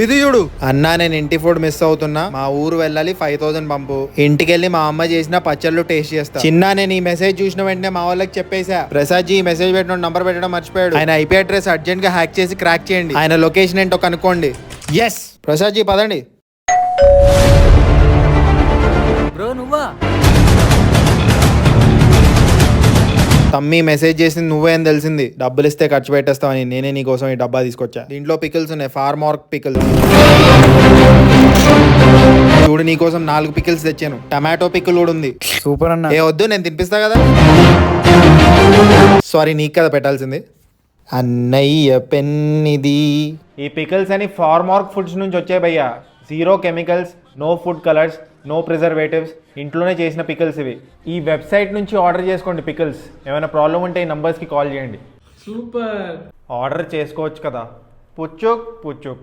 ఇది చూడు అన్నా, నేను ఇంటి ఫుడ్ మిస్ అవుతున్నా. మా ఊరు వెళ్ళాలి, 5000 పంపు. ఇంటికి వెళ్ళి మా అమ్మ చేసిన పచ్చళ్ళు టేస్ట్ చేస్తా. చిన్న నేను ఈ మెసేజ్ చూసిన వెంటనే మా వాళ్ళకి చెప్పేసా, ప్రసాద్ జీ ఈ మెసేజ్ పెట్టిన నంబర్ పెట్టడం మర్చిపోయాడు. ఆయన ఐపీ అడ్రస్ అర్జెంట్ గా హ్యాక్ చేసి క్రాక్ చేయండి. ఆయన లొకేషన్ ఏంటో కనుక్కోండి. ఎస్ ప్రసాద్ జీ పదండి. బ్రో నువ్వా? తమ్మి మెసేజ్ చేసింది నువ్వే అని తెలిసింది. డబ్బులు ఇస్తే ఖర్చు పెట్టేస్తావని నేనే నీ కోసం ఈ డబ్బా తీసుకొచ్చా. దీంట్లో పికిల్స్ ఉన్నాయి, ఫార్మార్క్ పికిల్స్. చూడు, నీ కోసం 4 పికిల్స్ తెచ్చాను. టమాటో పికిల్ కూడా ఉంది. సూపర్ అన్న. ఏ వద్దు, నేను తినిపిస్తా కదా. సారీ, నీకు కదా పెట్టాల్సింది. అన్నయ్య పెన్నిది. ఈ పికిల్స్ అని ఫార్మార్క్ ఫుడ్స్ నుంచి వచ్చాయి భయ్యా. 0 chemicals, no food colours, no preservatives, ఇంట్లోనే చేసిన పికిల్స్ ఇవి. ఈ వెబ్సైట్ నుంచి ఆర్డర్ చేసుకోండి పికిల్స్. ఏమైనా ప్రాబ్లం ఉంటే ఈ నంబర్స్కి కాల్ చేయండి. సూపర్. ఆర్డర్ చేసుకోవచ్చు కదా. పుచ్చుక్ పుచ్చుక్.